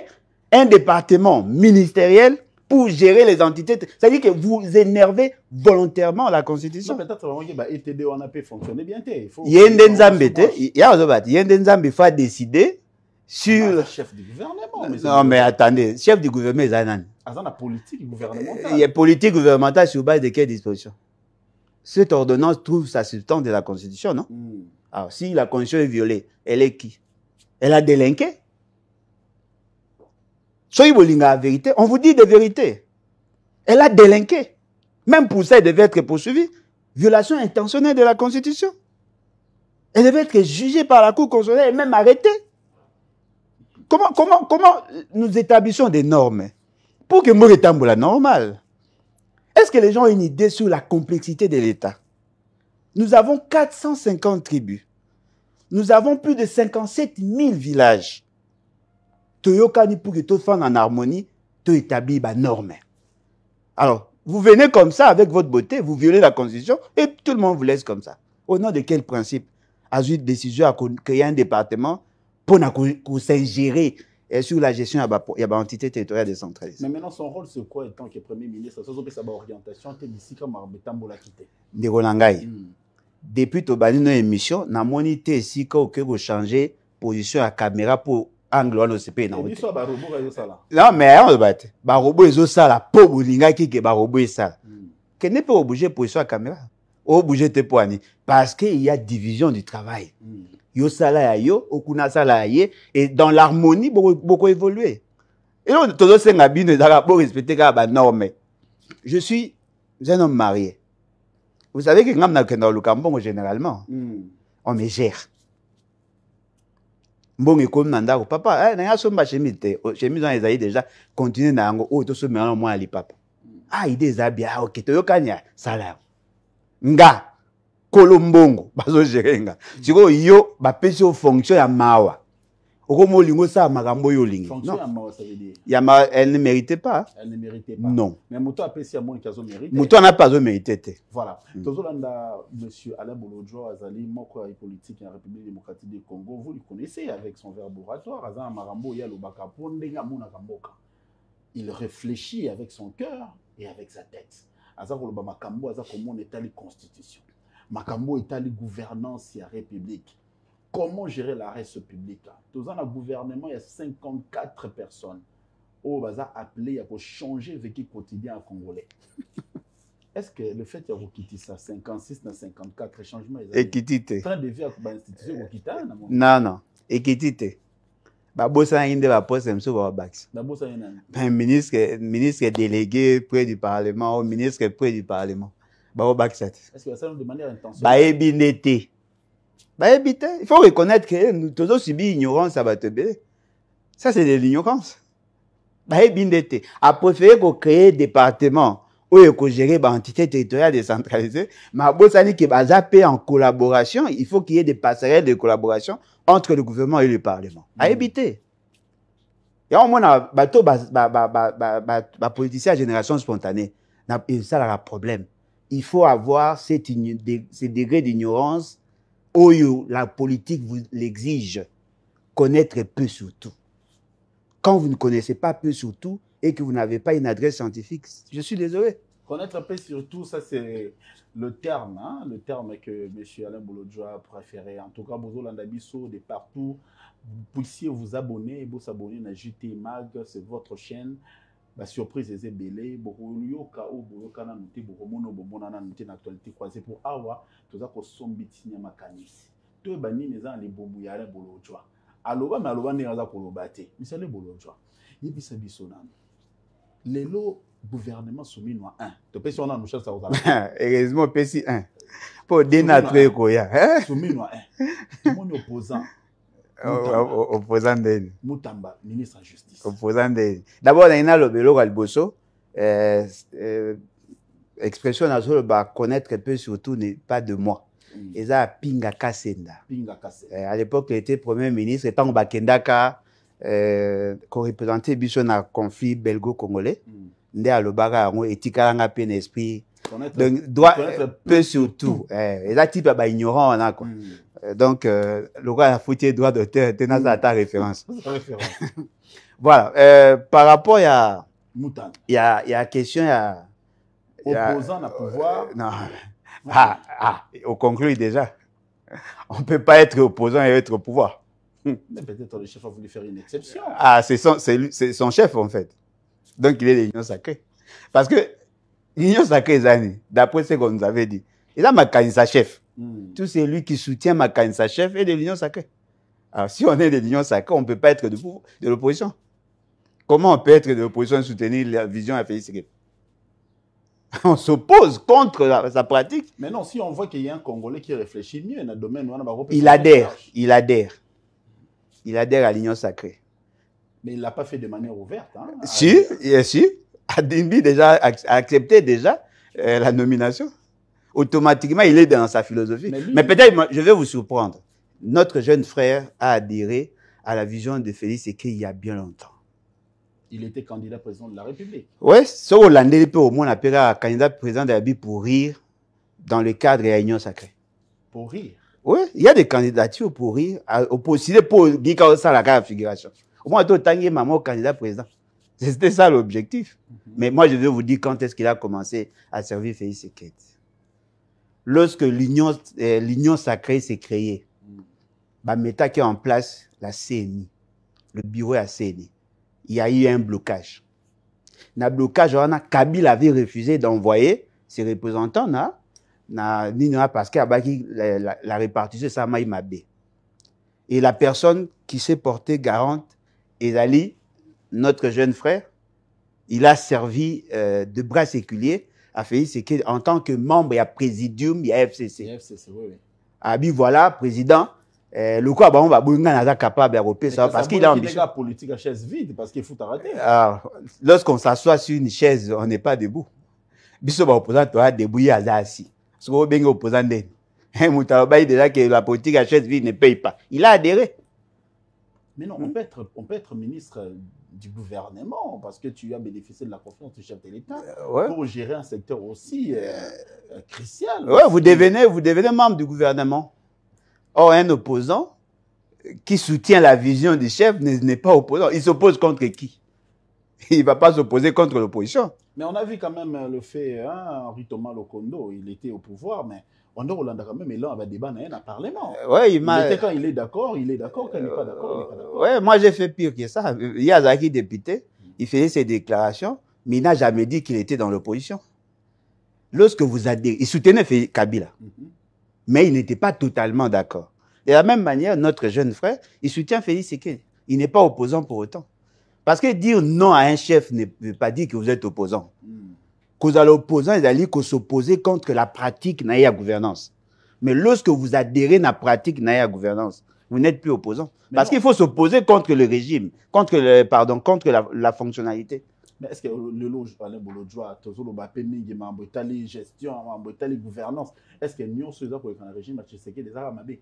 un département ministériel pour gérer les entités. C'est-à-dire que vous énervez volontairement la Constitution. Peut-être que ETD on a pu fonctionner bien. Il y a un Nzambe faut décider sur le chef du gouvernement. Non, mais attendez, chef du gouvernement est un la politique gouvernementale. Il y a politique gouvernementale sur base de quelle disposition? Cette ordonnance trouve sa substance de la Constitution, non? Alors, si la Constitution est violée, elle est qui? Elle a délinqué? Soyez la vérité, on vous dit des vérités. Elle a délinqué. Même pour ça, elle devait être poursuivie. Violation intentionnelle de la Constitution. Elle devait être jugée par la Cour constitutionnelle et même arrêtée. Comment nous établissons des normes pour que nous établions la normale? Est-ce que les gens ont une idée sur la complexité de l'État? Nous avons 450 tribus. Nous avons plus de 57 000 villages. Toyokani pour que tout soit en harmonie, tout établit des normes. Alors, vous venez comme ça avec votre beauté, vous violez la Constitution et tout le monde vous laisse comme ça. Au nom de quel principe? A eu une décision à créer un département pour s'ingérer sur la gestion de l'entité territoriale décentralisée. Mais maintenant, son rôle, c'est quoi en tant que Premier ministre? Ça veut sa orientation, d'ici comme Arbetambo l'a quitté. Depuis que tu nos émissions, na monité ici que vous changez position à caméra pour angle on OCP. Non, mais on va te. Barobo est ça la pour boulinga qui est barobo est ça. Que n'est pas bouger position à caméra. Au bouger tes poignets parce qu'il y a division du travail. Yo sala yo, okuna sala ye, et dans l'harmonie beaucoup évolué. Et donc tout ça c'est ngabine d'ara pour respecter la norme. Je suis un homme marié. Vous savez que dans le Cameroun généralement, on me gère. Bon et comme nanda papa, na so ma chemise chemise on les déjà continuer na ngo o to so me moi ali papa. Ah idée za bien OK to yokanya sala. Nga Kolombongo bazo gerenga siko yo ba pesi au fonction ya mawa okomo lingo sa makambo yo lingi fonction ya mawa ça veut dire ya ma elle ne méritait pas non mais moto a pesi ya moni kazo mérite moto n'a pas mérité voilà tozolanda monsieur Alain Bolodjo azali moko ya politique en République démocratique du Congo, vous le connaissez avec son verbe oratoire azana makambo ya lobaka pondenga mona kamboka. Il réfléchit avec son cœur et avec sa tête. Azako loba makambo azako mon état de constitution. Makambo étali gouvernance et république. Comment gérer la reste publique? Dans un gouvernement, il y a 54 personnes. Au baza appelé à changer le vécu quotidien à Congolais. Est-ce que le fait de quitter ça 56 dans 54 changements équité train de vie à l'institution non équité babosa inde ba poste mso ba bax babosa ina ministre délégué près du parlement ou ministre près du parlement. Est-ce que ça nous demande intentionnelle? Il faut reconnaître que nous tous aussi subi ignorance à Batebe. Ça, c'est de l'ignorance. A préféré qu'on crée des départements où il faut gérer l'entité territoriale décentralisée. Mais que en collaboration, il faut qu'il y ait des passerelles de collaboration entre le gouvernement et le parlement. À éviter. Il y a au moins un politicien à génération spontanée. Et ça, a un problème. Il faut avoir ces degrés d'ignorance Oyo, la politique vous l'exige. Connaître peu surtout. Quand vous ne connaissez pas peu surtout et que vous n'avez pas une adresse scientifique, je suis désolé. Connaître peu surtout, ça c'est le terme que M. Alain Bolodjoa préférait. En tout cas, vous Landabiso, de partout, vous puissiez vous abonner et vous abonner à JT Mag, c'est votre chaîne. La surprise est belée. Beaucoup yoka ou boyoka na noté bokomono bomona na noté l'actualité croisée pour awa tout ça ko sombiti nya makanisi. To bani neza les bobu ya Alain Bolodjoa. Aloba mais aloba neza ko lobate. M. Alain Bolodjoa. Yebisa biso nano. Lelo gouvernement soumis noir 1. Tu peux si on a nous cherche ça aux heureusement PC 1. Pour dénaturer quoi ya. Soumis noir 1. Tout le monde opposant. Opposant de Moutamba, ministre de la Justice. Opposant de. D'abord, on a le bélo Galboso. Expression nationale, connaître un peu surtout n'est pas de moi. Et ça, Pinga Kasenda. Pinga Kasenda. À l'époque, il était Premier ministre, étant Bakendaka, qu'on représentait Bichon dans le conflit belgo-congolais. Ndé à l'Obaga, on est tikaranga peine esprit. Donc, doit peu surtout. Et là, type ignorant, on a quoi. Donc, le roi a foutu droit d'auteur, tenant à ta référence. Voilà. Par rapport à. Il y a question, opposant à pouvoir. Non. On conclut déjà. On ne peut pas être opposant et être au pouvoir. Mais peut-être le chef a voulu faire une exception. C'est son chef, en fait. Donc, il est l'union sacrée. Parce que l'union sacrée, d'après ce qu'on nous avait dit, il a Makanisa chef. Tout c'est lui qui soutient Makanisa chef et de l'union sacrée. Alors, si on est de l'union sacrée, on ne peut pas être de l'opposition. Comment on peut être de l'opposition et soutenir la vision à Félix Tshisekedi? On s'oppose contre sa pratique. Mais non, si on voit qu'il y a un Congolais qui réfléchit mieux dans le domaine, il adhère à l'union sacrée. Mais il ne l'a pas fait de manière ouverte. Hein, si. Adimbi déjà a accepté déjà la nomination. Automatiquement, il est dans sa philosophie. Mais peut-être, je vais vous surprendre. Notre jeune frère a adhéré à la vision de Félix Tshisekedi il y a bien longtemps. Il était candidat président de la République. Oui, ce Hollandais peut au moins appeler candidat président de la République pour rire dans le cadre de l'union sacrée. Pour rire? Oui, il y a des candidatures pour rire, opposées pour dire ça la figuration. Au moins, tout le maman candidat président. C'était ça l'objectif. Mais moi, je vais vous dire quand est-ce qu'il a commencé à servir Félix Tshisekedi. Lorsque l'union sacrée s'est créée, Meta qui est en place la CNI, le bureau à CNI, il y a eu un blocage. Dans le blocage, Kabila avait refusé d'envoyer ses représentants parce qu'il y a la répartition, ça m'a mabé. Et la personne qui s'est portée garante, Ezali, notre jeune frère, il a servi de bras séculier à Félix Tshisekedi en tant que membre, il y a présidium, il y a FCC. FCC, oui. Abi, voilà, président. Le quoi, on va être capable de repérer ça parce qu'il a ambition. La politique à chaise vide parce qu'il faut arrêter. Lorsqu'on s'assoit sur une chaise, on n'est pas debout. Biso ba opposant toi debout à assis. Ce qu'on veut opposant d'elle. Moutabaï déjà que la politique à chaise vide ne paye pas. Il a adhéré. Mais non, on peut être ministre du gouvernement parce que tu as bénéficié de la confiance du chef de l'État pour gérer un secteur aussi crucial. Oui, vous devenez membre du gouvernement. Or, un opposant qui soutient la vision du chef n'est pas opposant. Il s'oppose contre qui? Il ne va pas s'opposer contre l'opposition. Mais on a vu quand même le fait, Henri Thomas Lokondo, il était au pouvoir, mais on a quand même, il a un débat dans un parlement. Quand il est d'accord, il est d'accord, quand il n'est pas d'accord, il n'est pas d'accord. Oui, moi j'ai fait pire que ça. Il y a Zaki député, il faisait ses déclarations, mais il n'a jamais dit qu'il était dans l'opposition. Lorsque vous adhérez, il soutenait Kabila. Mais il n'était pas totalement d'accord. De la même manière, notre jeune frère, il soutient Félix Tshisekedi. Il n'est pas opposant pour autant. Parce que dire non à un chef ne veut pas dire que vous êtes opposant. Que vous êtes opposant, il a dit que s'opposer contre la pratique de la gouvernance. Mais lorsque vous adhérez à la pratique de la gouvernance, vous n'êtes plus opposant. Parce qu'il faut s'opposer contre le régime, contre la fonctionnalité. Mais est-ce que le loge Alain Bolodjoa, toujours le gestion, gouvernance, est-ce que nous sommes dans le régime Tshisekedi des Aramabé?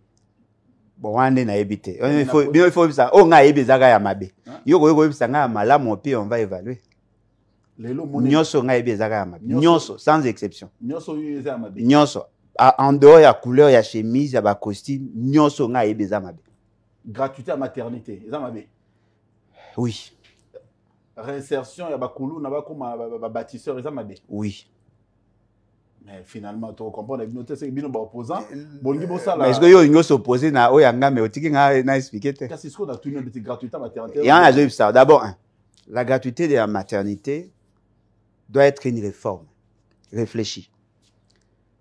Bon, on est évité. Il faut ça. On a évité ça à Mabé. Yo ça à Mala mon pays on va évaluer. Nyoso on a évité ça à Mabé. Nyoso sans exception. Nyoso Nyoso En dehors, il y a couleur, il y a chemise, il y a costume. Nyonso nga yebe za mabe. Gratuité à maternité. Eza mabe. Oui. Réinsertion, il y a bakoulou, na bakoma bâtisseur, eza mabe. Oui. Mais finalement, tu comprends, les notes, c'est bien opposant. Bongi bossa mais est-ce que yo s'opposer na oyanga mais otiki nga na expliquer te. Qu'est-ce qu'on a tout une gratuité à maternité? Il y en a deux ça. D'abord, la gratuité de la maternité doit être une réforme réfléchie.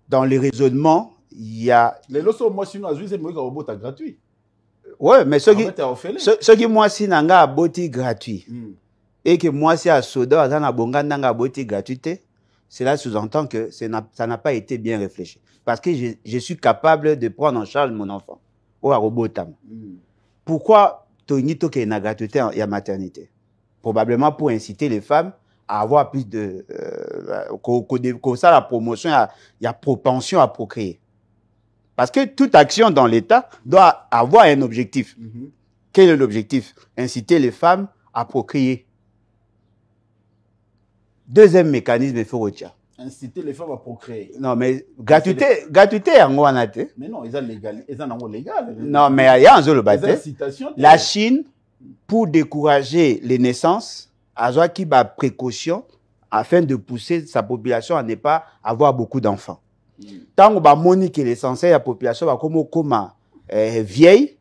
Dans les raisonnements, il y a... Les lots, moi, sinon, c'est moi qui ai gratuit. Ouais, mais ceux qui moi, si nanga aboti gratuit, et que moi, si à Soda, à Zanabonga, nanga aboti gratuité, cela sous-entend que ça n'a pas été bien réfléchi. Parce que je suis capable de prendre en charge mon enfant. Ou à Robotam. Pourquoi Tonito qui est une gratuité et la maternité? Probablement pour inciter les femmes à avoir plus de... que ça, la promotion, il y a propension à procréer. Parce que toute action dans l'État doit avoir un objectif. Quel est l'objectif? Inciter les femmes à procréer. Deuxième mécanisme, il faut retirer. Inciter les femmes à procréer. Non, mais gratuité, en Guanate. Mais non, ils sont légal. Ils sont légal. Non, mais il y a un seul bâtiment. incitation. La Chine, pour décourager les naissances, a joué qui va précaution afin de pousser sa population à ne pas avoir beaucoup d'enfants. Tant que moni que l'essentiel de la population va comme vieille,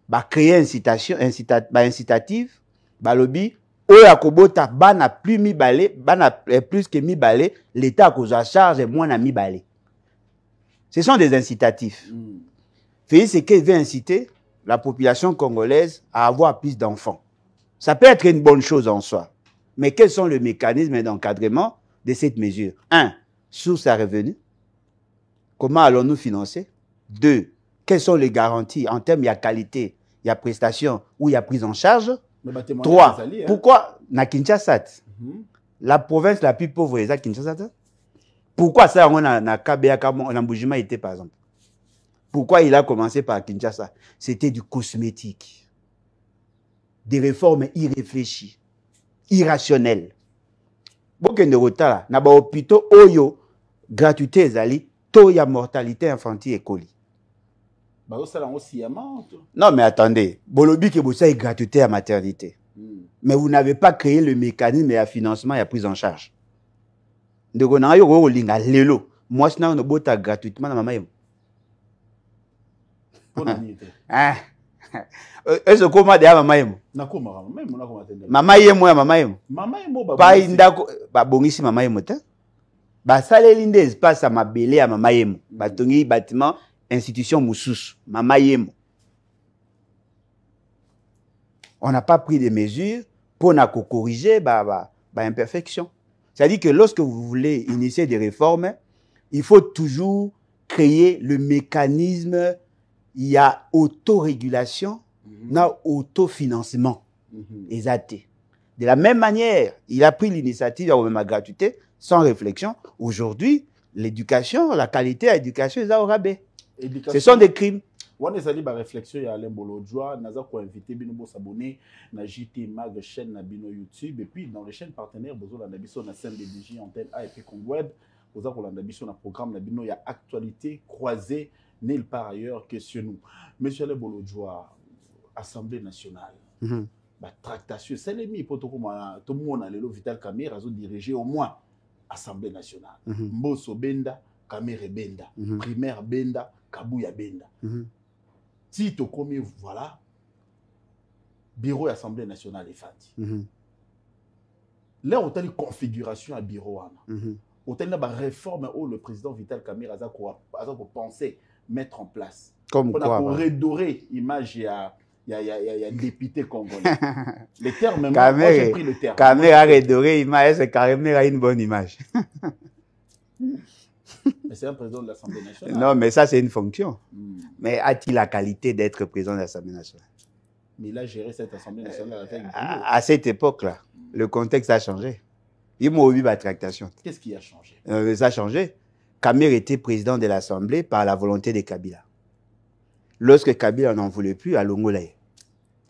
va créer incitative, va lobby. Oya kobota bana plus mi balé, bana plus que mi balé, l'État cause à charge moins à mi balé. Ce sont des incitatifs. C'est qu'il veut inciter la population congolaise à avoir plus d'enfants. Ça peut être une bonne chose en soi. Mais quels sont les mécanismes d'encadrement de cette mesure? 1. Source à revenus. Comment allons-nous financer? 2. Quelles sont les garanties en termes de qualité, il y a prestation ou il y a prise en charge? 3. Pourquoi na Kinshasa, la province la plus pauvre est à Kinshasa? Pourquoi ça on a Kabea en Mbujima était par exemple? Pourquoi il a commencé par Kinshasa? C'était du cosmétique. Des réformes irréfléchies, irrationnelles. Beaucoup de retard na ba hôpitaux oyo gratuité ezali to ya mortalité infantile et colis. Non, mais attendez. Bolobi que vous avez gratuité à maternité. Mais vous n'avez pas créé le mécanisme de financement et la prise en charge. Donc, on a eu un lelo. Moi, je n'ai pas gratuitement à maman. Est-ce que comment dire maman? Maman, pas indako, ba bongisi maman te. Ba salé l'inde espace à ma belé à maman. Ba tongi bâtiment institution Moussous, Mama Yemo. On n'a pas pris des mesures pour corriger imperfection. C'est-à-dire que lorsque vous voulez initier des réformes, il faut toujours créer le mécanisme, il y a autorégulation, il y a autofinancement. Exact. De la même manière, il a pris l'initiative de la gratuité sans réflexion. Aujourd'hui, l'éducation, la qualité de l'éducation est au rabais. Ce sont des crimes. On a dit réflexion à Alain Bolodjoa, nous avons invité Bino s'abonner na JT Mag chaîne na Bino YouTube et puis dans les chaînes partenaires besoin la Nabiso na scène de DJ Antenne A et puis Congweb besoin pour la Nabiso na programme na Bino il y a actualité croisée nulle part ailleurs que chez nous. Monsieur Alain Bolodjoa, Assemblée nationale. Ba tractation c'est les mi pour tout le monde a le Vital Kamerhe a dirigé au moins Assemblée nationale. Mboso Benda, Kamerhe Benda, primaire Benda, Kabouya Benda. Si tu commis, voilà, bureau de l'Assemblée nationale est fait. Là, on a une configuration à bureau. On a une réforme où le président Vital Kamerhe a pensé mettre en place. Comme on quoi? A pour redorer l'image, il y a député congolais. Le terme, moi j'ai pris le terme. Kamerhe a redoré l'image, c'est carrément une bonne image. Mais c'est un président de l'Assemblée nationale. Non, mais ça, c'est une fonction. Mais a-t-il la qualité d'être président de l'Assemblée nationale? Mais il a géré cette Assemblée nationale avec à cette époque-là, le contexte a changé. Il m'a oublié ma tractation. Qu'est-ce qui a changé? Ça a changé. Kamerhe était président de l'Assemblée par la volonté de Kabila. Lorsque Kabila n'en voulait plus, à Longolaye.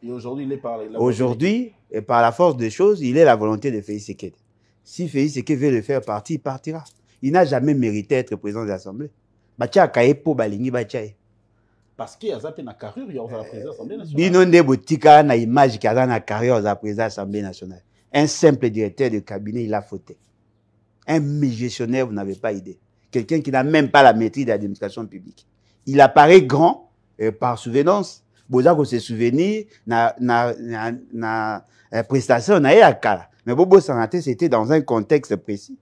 Et aujourd'hui, il est par la Aujourd'hui, et par la force des choses, il est la volonté de Félix Tshisekedi. Si Félix Tshisekedi veut le faire partie, il partira. Il n'a jamais mérité d'être président de l'Assemblée. Batia kaye po balingi batia. Parce qu'il y a une carrière, il y a la présidence de l'Assemblée nationale. Bino nde botika na image qui a dans la carrière de la présidence de l'Assemblée nationale. Un simple directeur de cabinet, il a fauté. Un gestionnaire, vous n'avez pas idée. Quelqu'un qui n'a même pas la maîtrise de l'administration publique. Il apparaît grand par souvenance. Boza se souvenir na prestation na yakala. Mais Bobo Sanate, c'était dans un contexte précis.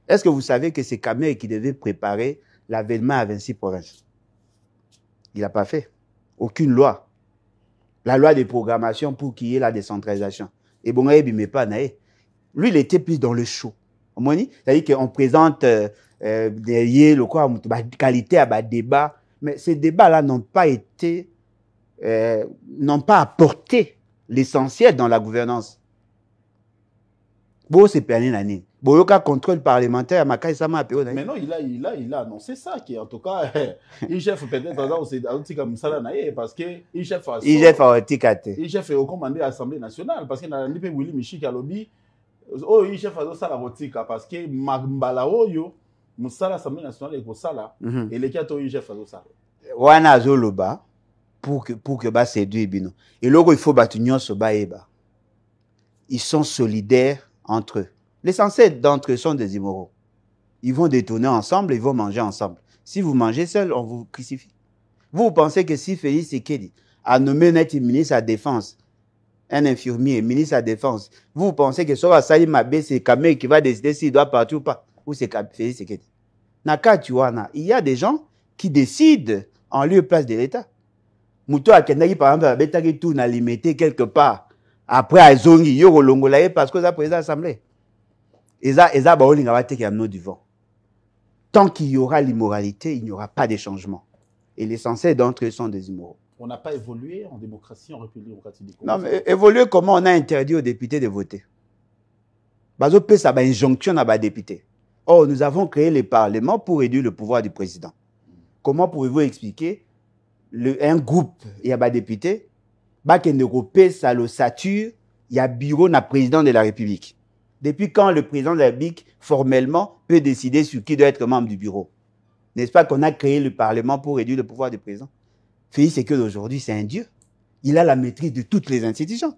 Est-ce que vous savez que c'est Kamel qui devait préparer l'avènement à 26 provinces? Il n'a pas fait. Aucune loi. La loi de programmation pour qu'il y ait la décentralisation. Et bon, lui, il était plus dans le show. C'est-à-dire qu'on présente des qualité à débat. Mais ces débats-là n'ont pas été, n'ont pas apporté l'essentiel dans la gouvernance. Bon, c'est perdu l'année. Bon, il y a contrôle parlementaire, mais non, il a annoncé ça, qui en tout cas, il chef peut-être parce que il chef est recommandé à l'Assemblée nationale, parce qu'il a dit Willy Michi qui a lobby, oh, il chef a ça la votika, parce que Magbala Oyo, Moussala l'Assemblée nationale est pour ça là, et les quatre il chef a ça. Wana Zoloba, pour que ba séduire Bino. Et là, il faut battre ce baéba. Ils sont solidaires entre eux. L'essentiel d'entre eux sont des immoraux. Ils vont détourner ensemble, ils vont manger ensemble. Si vous mangez seul, on vous crucifie. Vous pensez que si Félix Sekedi a nommé net ministre à la Défense, un infirmier, ministre à la Défense, vous pensez que soit Salim Mabé, c'est Kamel qui va décider s'il doit partir ou pas? Ou c'est Félix Sekedi? Naka Tuana, il y a des gens qui décident en lieu et place de l'État. Mouto Akendaki, par exemple, Betaki tout n'a limité quelque part. Après, à Zongi, Yoro Longolaye, parce que ça président de l'Assemblée. Tant qu'il y aura l'immoralité, il n'y aura pas de changement. Et l'essentiel d'entre eux sont des immoraux. On n'a pas évolué en démocratie, en République démocratique du Congo. Non, mais évoluer comment on a interdit aux députés de voter? Bazo peut ça une injonction à les députés. Or, nous avons créé le Parlement pour réduire le pouvoir du président. Comment pouvez-vous expliquer un groupe, il y a des députés, il y a le statut, il y a bureau na président de la République. Depuis quand le président de la République, formellement, peut décider sur qui doit être membre du bureau? N'est-ce pas qu'on a créé le Parlement pour réduire le pouvoir du président? Félix Sekedi aujourd'hui, c'est un dieu. Il a la maîtrise de toutes les institutions.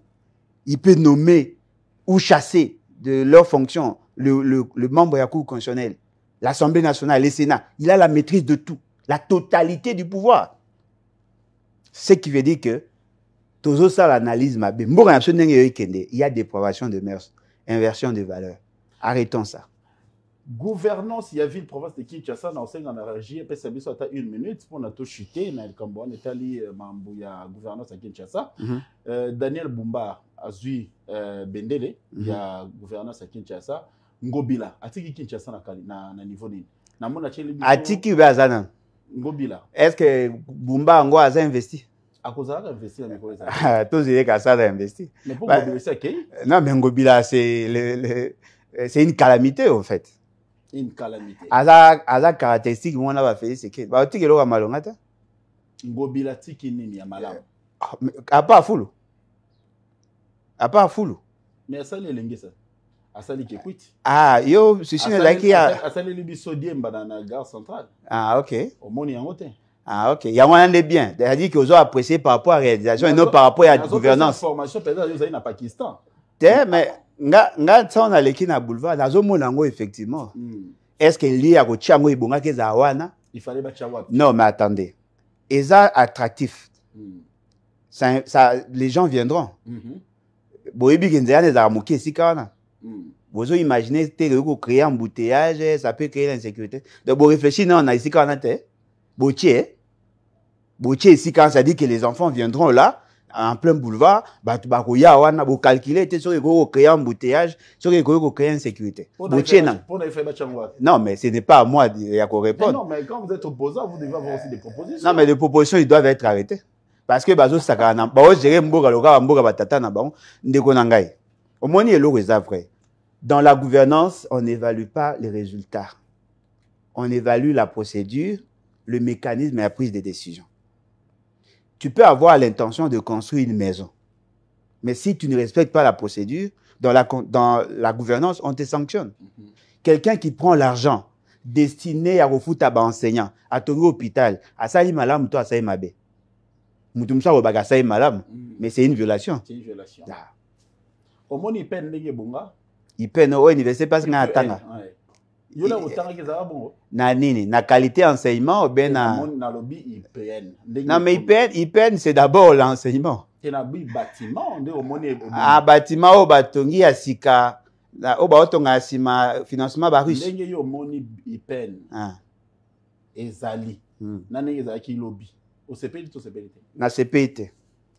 Il peut nommer ou chasser de leurs fonctions le membre de la Cour constitutionnelle, l'Assemblée nationale, le Sénat. Il a la maîtrise de tout, la totalité du pouvoir. Ce qui veut dire que, tout ça, l'analyse, il y a dépravation de mœurs. Inversion des valeurs. Arrêtons ça. Gouvernance, il y a ville province de Kinshasa, dans le régie, et ça a été 1 minute pour nous chuter, dans le Cambon, Italie, Mambuya, gouvernance à Kinshasa. Daniel Bumba a vu Bendele, il y a gouvernance à Kinshasa. Ngobila, Atiki Kinshasa na niveau ni. Atiki Bazana. Ngobila. Est-ce que Bumba Ngo a investi? À cause de investi dans les projets. Tous les cas, ça a investi. Mais pourquoi Ngobila c'est qui? Non, mais Ngobila, c'est une calamité, en fait. Une calamité. Aza caractéristique, on a fait, c'est que. Bah, tu es là, Malongata. Ngobila, tiki nini, malam. À part Foulou. À part Foulou. Mais ça, les lingues, ça. Asali Kekwiti. Ah, yo, c'est une là qui a. Asali Libisodiem, dans la gare centrale. Ah, ok. Au monde, il y a un hôtel. Ah, ok. Il y a un des biens. C'est-à-dire qu'ils ont apprécié par rapport à la réalisation et non par rapport à la gouvernance. Formation, peut-être, vous avez au Pakistan. Mais, nga ça on a l'équipe na boulevard, nazo monango effectivement. Est-ce que lié à Kochango ibonga ke zawana? Il fallait battre Wap. Non, mais attendez. Et ça attractif. Ça, les gens viendront. Boyebi Genzéane Zaramoki Sikana. Vous imaginez que créer un embouteillage, ça peut créer l'insécurité. Donc, vous réfléchissez, non, on a ici quand on a Boutier ici quand ça dit que les enfants viendront là, en plein boulevard, bah, tu vas calculer, tu vas créer un embouteillage, tu vas créer une sécurité. Boutier, non. Non, mais ce n'est pas à moi de répondre. Non, mais quand vous êtes opposant, vous devez avoir aussi des propositions. Non, mais les propositions, ils doivent être arrêtées. Parce que, bah, ça, au moins, il y a le vrai. Dans la gouvernance, on n'évalue pas les résultats. On évalue la procédure, le mécanisme et la prise de décision. Tu peux avoir l'intention de construire une maison. Mais si tu ne respectes pas la procédure, dans la gouvernance, on te sanctionne. Quelqu'un qui prend l'argent destiné à refuta ba enseignant à tongi hôpital à sali malam to asali mabe mutumsa ko baga asali malam mais c'est une violation. C'est une violation. Au moins il peine ndenge bonga. Il peine au université parce nga atanga. Yo na otanga ke za bongo. Na nini na qualité enseignement ou bien na lobby il peine. Non mais il peine c'est d'abord l'enseignement. C'est na bâtiment nde au moins bâtiment au batongi ya sika na o ba otonga sima financement ba riche. Ndenge yo moni il peine. Ezali. Na ndenge za ki lobby. Au CPI to CPI. Na CPI.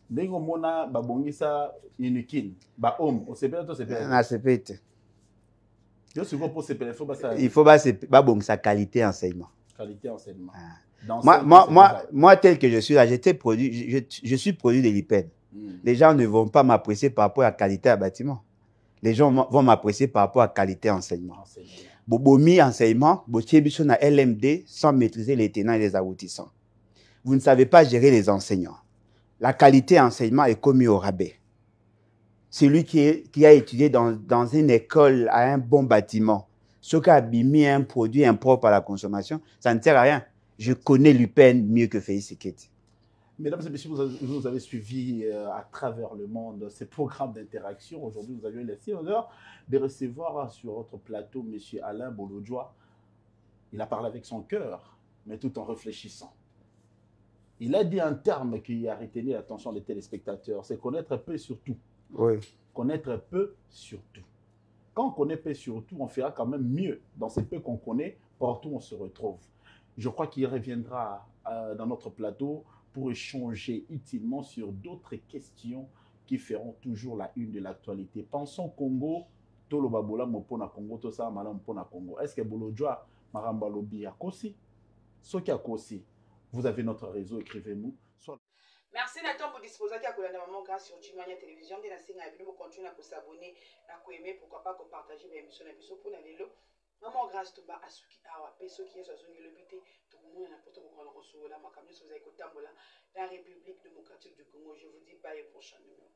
Ndenge mona babongisa unikin ba homme au CPI to CPI. Na CPI. Il faut sa qualité enseignement. Qualité enseignement. Moi, tel que je suis là, je suis produit de l'IPEN. Les gens ne vont pas m'apprécier par rapport à la qualité à bâtiment. Les gens vont m'apprécier par rapport à la qualité enseignement. Bobomi enseignement, botiébicho na LMD sans maîtriser les tenants et les aboutissants. Vous ne savez pas gérer les enseignants. La qualité enseignement est commise au rabais. Celui qui a étudié dans une école à un bon bâtiment, ce qui a mis un produit impropre à la consommation, ça ne sert à rien. Je connais l'UPN mieux que Félix Seketi. Mesdames et messieurs, vous avez suivi à travers le monde ces programmes d'interaction. Aujourd'hui, nous avions laissé l'honneur de recevoir sur votre plateau M. Alain Bolodjoa. Il a parlé avec son cœur, mais tout en réfléchissant. Il a dit un terme qui a retenu l'attention des téléspectateurs, c'est connaître peu sur tout. Oui. Connaître peu sur tout. Quand on connaît peu sur tout, on fera quand même mieux dans ce peu qu'on connaît, partout où on se retrouve. Je crois qu'il reviendra dans notre plateau pour échanger utilement sur d'autres questions qui feront toujours la une de l'actualité. Pensons Congo, Tolo Babola Mopona Congo, Tosa Malam Pona Congo. Est-ce que Bolodjoa Maramba Lobi a Kosi? Soki a Kosi, vous avez notre réseau, écrivez-nous. Merci Nathan pour disposer à Kolanda Maman grâce sur Jimania Télévision. Dès la signe à vous continuer à s'abonner, à aimer, pourquoi pas partager l'émission pour la vélo. Maman grâce tout bas à ceux qui a ceux qui sont le but tout le monde n'importe quoi on reçoit là ma camion vous avez la République démocratique du Congo. Je vous dis bye au prochain numéro.